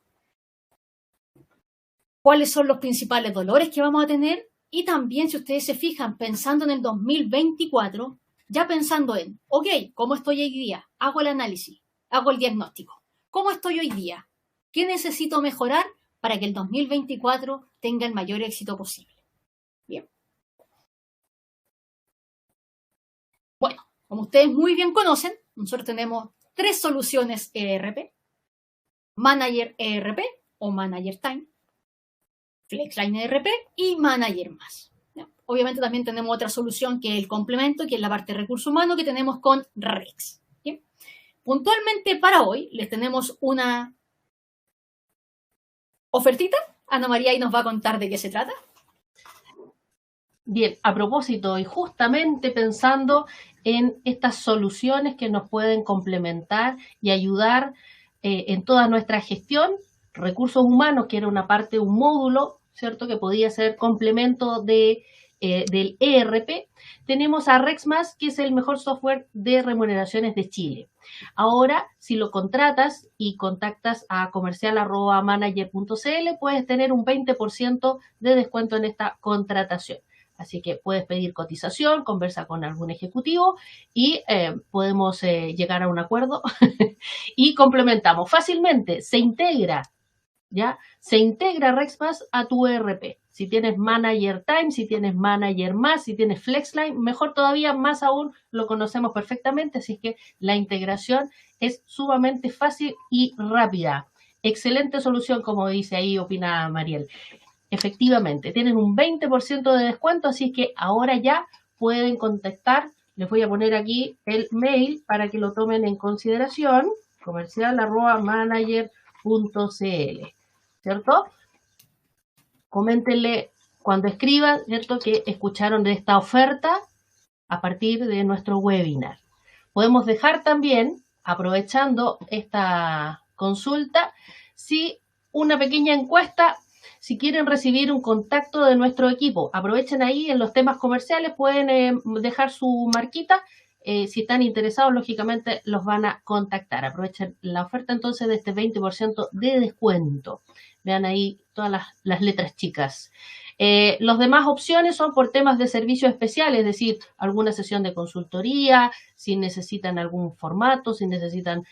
cuáles son los principales dolores que vamos a tener y también, si ustedes se fijan, pensando en el 2024, ya pensando en, ok, ¿cómo estoy hoy día? Hago el análisis, hago el diagnóstico. ¿Cómo estoy hoy día? ¿Qué necesito mejorar para que el 2024 tenga el mayor éxito posible? Bien. Bueno, como ustedes muy bien conocen, nosotros tenemos 3 soluciones ERP. Manager ERP o Manager Time, Flexline ERP y Manager Más. ¿Ya? Obviamente también tenemos otra solución que es el complemento, que es la parte de recursos humanos que tenemos con REX. ¿Bien? Puntualmente para hoy les tenemos una ofertita. Ana María ahí nos va a contar de qué se trata. Bien, a propósito y justamente pensando en estas soluciones que nos pueden complementar y ayudar en toda nuestra gestión, recursos humanos, que era una parte, un módulo, ¿cierto?, que podía ser complemento del ERP, tenemos a REXMAS, que es el mejor software de remuneraciones de Chile. Ahora, si lo contratas y contactas a comercial@manager.cl, puedes tener un 20% de descuento en esta contratación. Así que puedes pedir cotización, conversa con algún ejecutivo y podemos llegar a un acuerdo y complementamos fácilmente. Se integra, ¿ya? Se integra REXMAS a tu ERP. Si tienes Manager Time, si tienes Manager Más, si tienes Flexline, mejor todavía, más aún, lo conocemos perfectamente, así que la integración es sumamente fácil y rápida. Excelente solución, como dice ahí, opina Mariel. Efectivamente, tienen un 20% de descuento, así que ahora ya pueden contactar. Les voy a poner aquí el mail para que lo tomen en consideración, comercial@manager.cl, ¿cierto? Coméntenle cuando escriban, ¿cierto?, que escucharon de esta oferta a partir de nuestro webinar. Podemos dejar también, aprovechando esta consulta, si una pequeña encuesta. Si quieren recibir un contacto de nuestro equipo, aprovechen ahí en los temas comerciales, pueden dejar su marquita. Si están interesados, lógicamente los van a contactar. Aprovechen la oferta entonces de este 20% de descuento. Vean ahí todas las letras chicas. Las demás opciones son por temas de servicio especial, es decir, alguna sesión de consultoría, si necesitan algún formato, si necesitan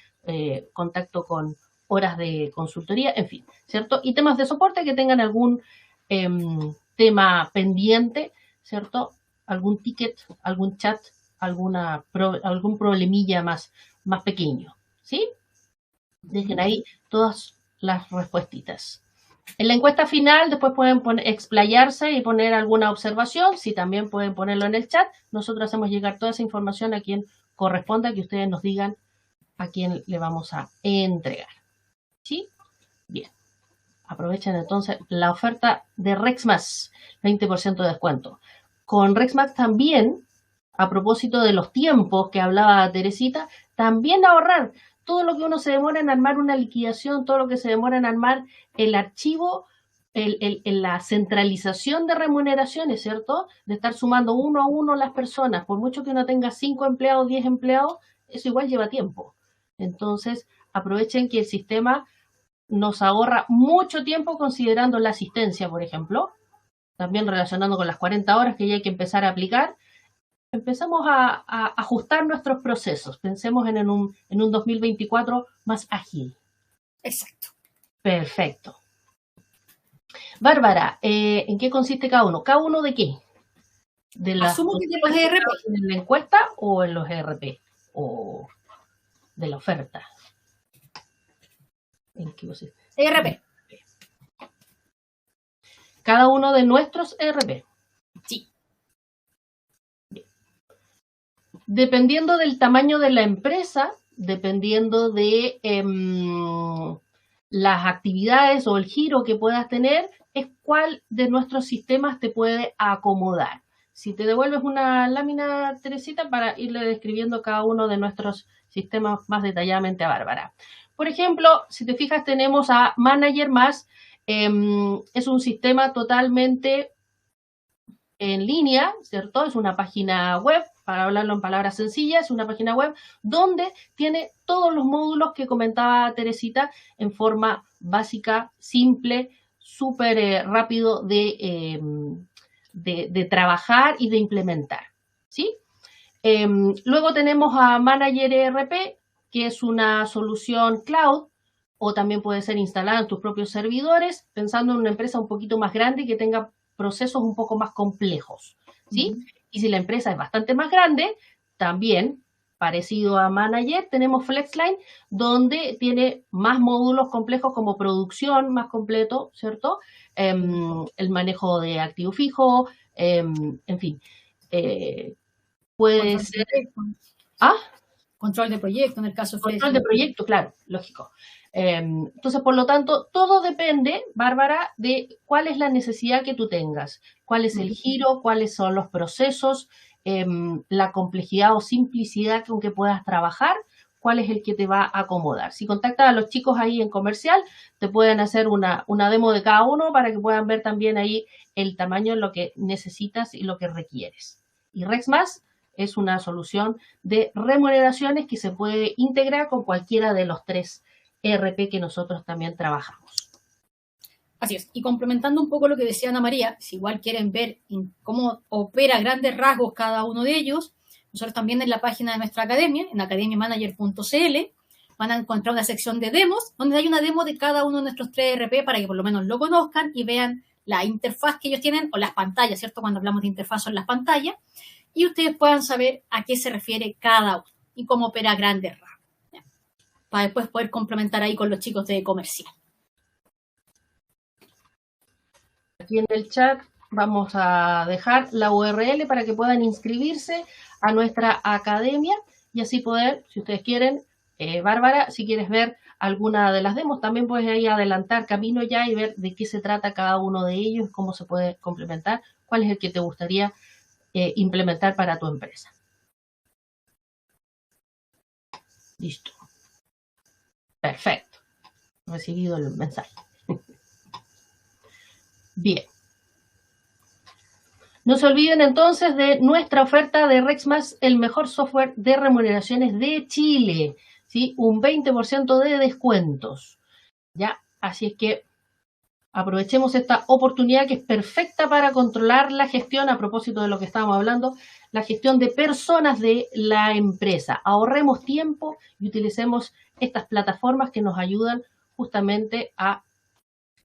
contacto con horas de consultoría, en fin, ¿cierto? Y temas de soporte que tengan algún tema pendiente, ¿cierto? Algún ticket, algún chat, algún problemilla más pequeño, ¿sí? Dejen ahí todas las respuestitas. En la encuesta final después pueden explayarse y poner alguna observación, si también pueden ponerlo en el chat. Nosotros hacemos llegar toda esa información a quien corresponda, que ustedes nos digan a quién le vamos a entregar. ¿Sí? Bien. Aprovechen entonces la oferta de Rexmas, 20% de descuento. Con Rexmas también, a propósito de los tiempos que hablaba Teresita, también ahorrar todo lo que uno se demora en armar una liquidación, todo lo que se demora en armar el archivo, la centralización de remuneraciones, ¿cierto? De estar sumando uno a uno las personas, por mucho que uno tenga 5 empleados, 10 empleados, eso igual lleva tiempo. Entonces, aprovechen que el sistema nos ahorra mucho tiempo considerando la asistencia, por ejemplo, también relacionando con las 40 horas que ya hay que empezar a aplicar. Empezamos a ajustar nuestros procesos. Pensemos en un 2024 más ágil. Exacto. Perfecto. Bárbara, ¿en qué consiste cada uno? ¿Cada uno de qué? Asumo que de los ERP. ¿En la encuesta o en los ERP? ¿O de la oferta? ¿En qué consiste? ERP. Cada uno de nuestros ERP. Sí. Dependiendo del tamaño de la empresa, dependiendo de las actividades o el giro que puedas tener, es cuál de nuestros sistemas te puede acomodar. Si te devuelves una lámina, Teresita, para irle describiendo cada uno de nuestros sistemas más detalladamente a Bárbara. Por ejemplo, si te fijas, tenemos a Manager Más, es un sistema totalmente en línea, ¿cierto? Es una página web, para hablarlo en palabras sencillas, es una página web donde tiene todos los módulos que comentaba Teresita en forma básica, simple, súper rápido de trabajar y de implementar, ¿sí? Luego tenemos a Manager ERP, que es una solución cloud, o también puede ser instalada en tus propios servidores, pensando en una empresa un poquito más grande que tenga procesos un poco más complejos, ¿sí? Y si la empresa es bastante más grande, también, parecido a Manager, tenemos FlexLine, donde tiene más módulos complejos como producción más completo, ¿cierto? El manejo de activo fijo, en fin. Puede ser... ¿Ah? Control de proyecto, en el caso de Control de proyecto, claro, lógico. Entonces, por lo tanto, todo depende, Bárbara, de cuál es la necesidad que tú tengas, cuál es el giro, cuáles son los procesos, la complejidad o simplicidad con que puedas trabajar, cuál es el que te va a acomodar. Si contactas a los chicos ahí en comercial, te pueden hacer una demo de cada uno para que puedan ver también ahí el tamaño, lo que necesitas y lo que requieres. Y Rexmas es una solución de remuneraciones que se puede integrar con cualquiera de los 3 ERP que nosotros también trabajamos. Así es. Y complementando un poco lo que decía Ana María, si igual quieren ver cómo opera a grandes rasgos cada uno de ellos, nosotros también en la página de nuestra academia, en academiamanager.cl, van a encontrar una sección de demos, donde hay una demo de cada uno de nuestros 3 ERP para que por lo menos lo conozcan y vean la interfaz que ellos tienen, o las pantallas, ¿cierto? Cuando hablamos de interfaz son las pantallas, y ustedes puedan saber a qué se refiere cada uno y cómo opera a grandes rasgos, ¿ya? Para después poder complementar ahí con los chicos de comercial. Aquí en el chat vamos a dejar la URL para que puedan inscribirse a nuestra academia y así poder, si ustedes quieren, Bárbara, si quieres ver alguna de las demos, también puedes ahí adelantar camino ya y ver de qué se trata cada uno de ellos, cómo se puede complementar, cuál es el que te gustaría implementar para tu empresa. Listo. Perfecto. Recibido el mensaje. Bien. No se olviden entonces de nuestra oferta de Rexmas, el mejor software de remuneraciones de Chile, ¿sí? Un 20% de descuentos, ¿ya? Así es que aprovechemos esta oportunidad que es perfecta para controlar la gestión, a propósito de lo que estábamos hablando, la gestión de personas de la empresa. Ahorremos tiempo y utilicemos estas plataformas que nos ayudan justamente a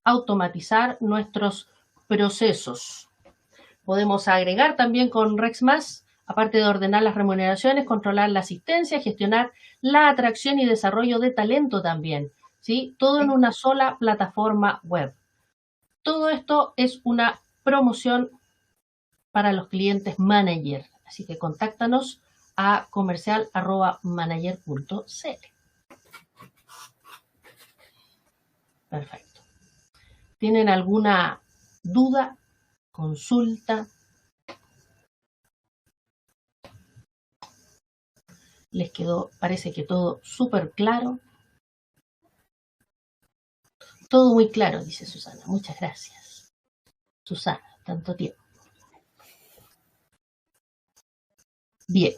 automatizar nuestros procesos. Podemos agregar también con Rexmas, aparte de ordenar las remuneraciones, controlar la asistencia, gestionar la atracción y desarrollo de talento también, ¿sí? Todo en una sola plataforma web. Todo esto es una promoción para los clientes manager, así que contáctanos a comercial@manager.cl. Perfecto. ¿Tienen alguna duda, consulta? ¿Les quedó, parece que todo súper claro? Todo muy claro, dice Susana. Muchas gracias. Susana, tanto tiempo. Bien.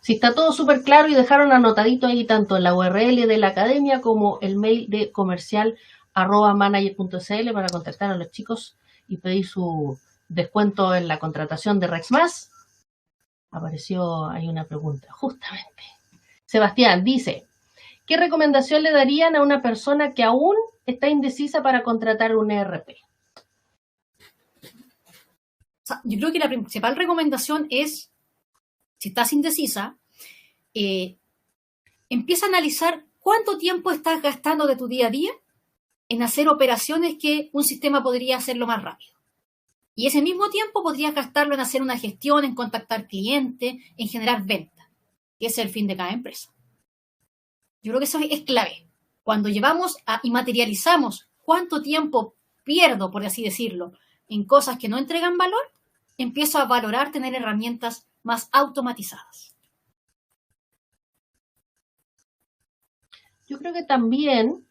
Si está todo súper claro y dejaron anotadito ahí tanto la URL de la academia como el mail de comercial@manager.cl para contactar a los chicos y pedir su descuento en la contratación de Rexmas. Apareció ahí una pregunta, justamente. Sebastián dice, ¿qué recomendación le darían a una persona que aún está indecisa para contratar un ERP? O sea, yo creo que la principal recomendación es, si estás indecisa, empieza a analizar cuánto tiempo estás gastando de tu día a día en hacer operaciones que un sistema podría hacerlo más rápido. Y ese mismo tiempo podrías gastarlo en hacer una gestión, en contactar clientes, en generar ventas, que es el fin de cada empresa. Yo creo que eso es clave. Cuando llevamos y materializamos cuánto tiempo pierdo, por así decirlo, en cosas que no entregan valor, empiezo a valorar tener herramientas más automatizadas. Yo creo que también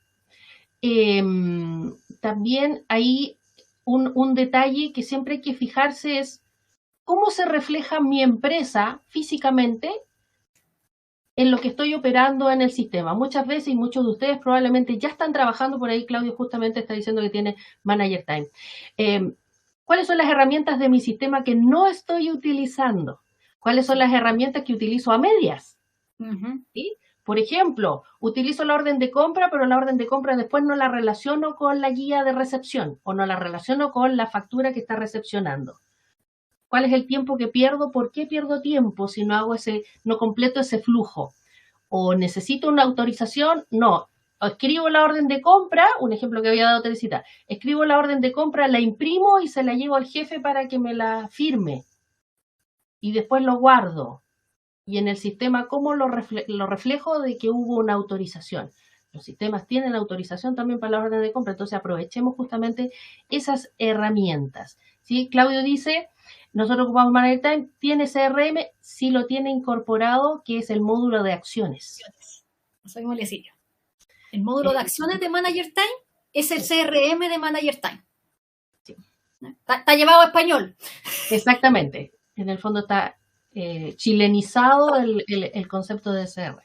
hay un detalle que siempre hay que fijarse es cómo se refleja mi empresa físicamente en lo que estoy operando en el sistema. Muchas veces, y muchos de ustedes probablemente ya están trabajando por ahí, Claudio justamente está diciendo que tiene Manager Time. ¿Cuáles son las herramientas de mi sistema que no estoy utilizando? ¿Cuáles son las herramientas que utilizo a medias? ¿Sí? Por ejemplo, utilizo la orden de compra, pero la orden de compra después no la relaciono con la guía de recepción o no la relaciono con la factura que está recepcionando. ¿Cuál es el tiempo que pierdo? ¿Por qué pierdo tiempo si no completo ese flujo? ¿O necesito una autorización? No. O escribo la orden de compra, un ejemplo que había dado Teresita, escribo la orden de compra, la imprimo y se la llevo al jefe para que me la firme. Y después lo guardo. Y en el sistema, ¿cómo lo reflejo de que hubo una autorización? Los sistemas tienen autorización también para la orden de compra, entonces aprovechemos justamente esas herramientas. ¿Sí? Claudio dice, nosotros ocupamos Manager Time, ¿tiene CRM? Sí lo tiene incorporado, que es el módulo de acciones. Eso mismo le decía. El módulo de acciones de Manager Time es el CRM de Manager Time. Sí. Está llevado a español. Exactamente. En el fondo está chilenizado el concepto de CRM.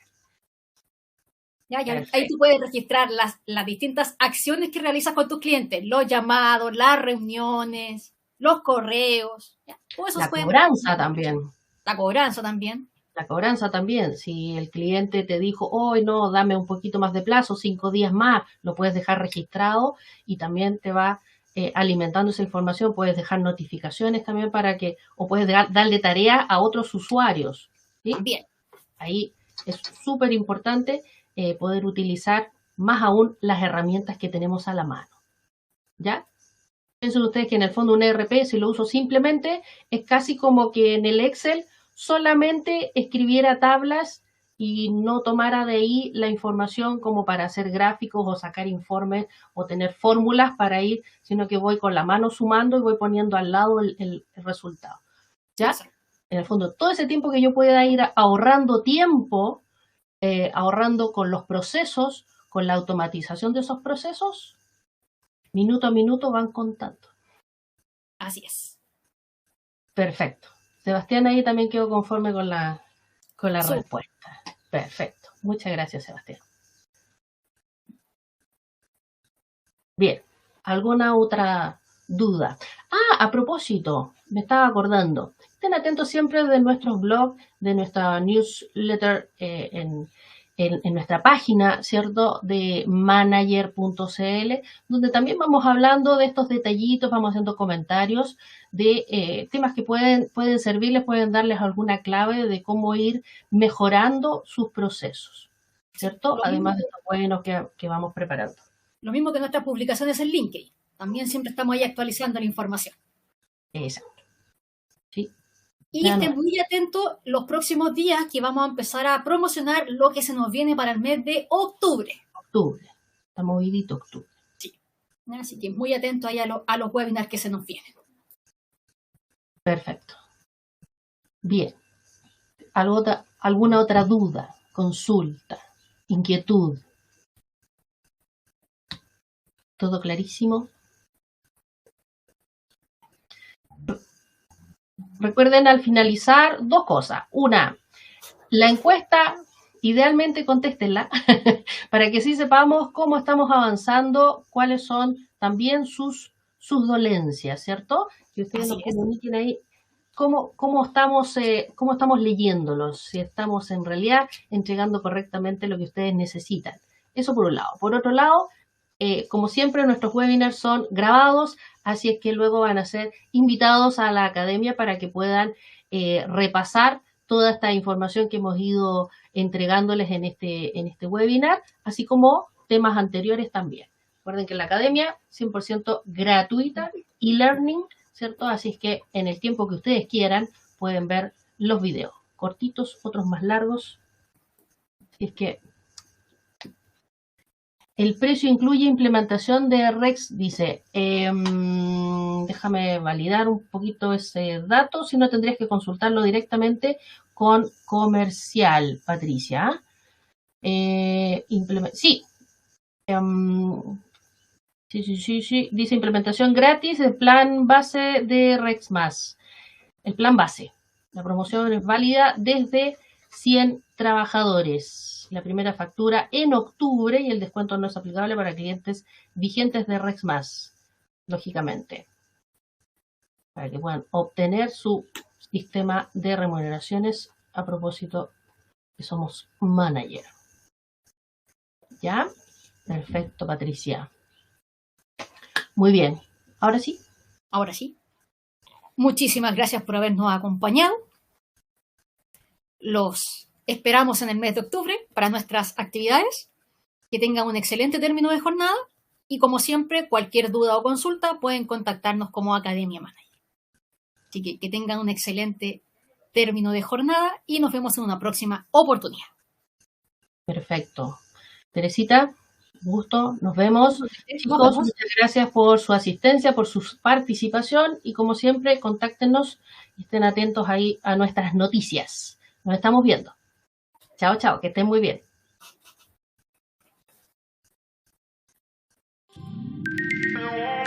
Ahí tú puedes registrar las distintas acciones que realizas con tus clientes, los llamados, las reuniones, los correos. La cobranza también. La cobranza también. La cobranza también. Si el cliente te dijo, hoy no, dame un poquito más de plazo, 5 días más, lo puedes dejar registrado y también te va alimentando esa información. Puedes dejar notificaciones también para que, o puedes darle tarea a otros usuarios. ¿Sí? También. Ahí es súper importante poder utilizar más aún las herramientas que tenemos a la mano. ¿Ya? Piensen ustedes que en el fondo un ERP, si lo uso simplemente, es casi como que en el Excel solamente escribiera tablas y no tomara de ahí la información como para hacer gráficos o sacar informes o tener fórmulas para ir, sino que voy con la mano sumando y voy poniendo al lado el resultado. ¿Ya? En el fondo, todo ese tiempo que yo pueda ir ahorrando tiempo, ahorrando con los procesos, con la automatización de esos procesos, minuto a minuto van contando. Así es. Perfecto. Sebastián ahí también quedó conforme con la respuesta. Perfecto. Muchas gracias, Sebastián. Bien. ¿Alguna otra duda? A propósito, me estaba acordando. Estén atentos siempre de nuestros blogs, de nuestra newsletter en nuestra página, ¿cierto?, de manager.cl, donde también vamos hablando de estos detallitos, vamos haciendo comentarios de temas que pueden servirles, pueden darles alguna clave de cómo ir mejorando sus procesos, ¿cierto? Además de los buenos que vamos preparando. Lo mismo que nuestras publicaciones en LinkedIn. También siempre estamos ahí actualizando la información. Exacto. Sí. Y estén muy atentos los próximos días que vamos a empezar a promocionar lo que se nos viene para el mes de octubre. Octubre. Está movidito octubre. Sí. Así que muy atento ahí a los webinars que se nos vienen. Perfecto. Bien. ¿Alguna otra duda, consulta, inquietud? ¿Todo clarísimo? Recuerden al finalizar dos cosas. Una, la encuesta, idealmente contéstenla para que sí sepamos cómo estamos avanzando, cuáles son también sus dolencias, ¿cierto? Que ustedes nos comuniquen ahí cómo estamos leyéndolos, si estamos en realidad entregando correctamente lo que ustedes necesitan. Eso por un lado. Por otro lado, como siempre, nuestros webinars son grabados, así es que luego van a ser invitados a la academia para que puedan repasar toda esta información que hemos ido entregándoles en este webinar, así como temas anteriores también. Recuerden que la academia 100% gratuita, e-learning, ¿cierto? Así es que en el tiempo que ustedes quieran pueden ver los videos, cortitos, otros más largos. Así es que el precio incluye implementación de REX, dice. Déjame validar un poquito ese dato, si no tendrías que consultarlo directamente con comercial, Patricia. Sí. Sí. Dice implementación gratis, el plan base de REX+. El plan base. La promoción es válida desde 100 trabajadores. La primera factura en octubre y el descuento no es aplicable para clientes vigentes de REX+, lógicamente. Para que puedan obtener su sistema de remuneraciones a propósito que somos manager. ¿Ya? Perfecto, Patricia. Muy bien. ¿Ahora sí? Ahora sí. Muchísimas gracias por habernos acompañado. Los esperamos en el mes de octubre para nuestras actividades. Que tengan un excelente término de jornada y, como siempre, cualquier duda o consulta pueden contactarnos como Academia Manager. Así que tengan un excelente término de jornada y nos vemos en una próxima oportunidad. Perfecto. Teresita, gusto, nos vemos. Chicos, muchas gracias por su asistencia, por su participación y como siempre, contáctenos y estén atentos ahí a nuestras noticias. Nos estamos viendo. Chao, chao, que estén muy bien. Oh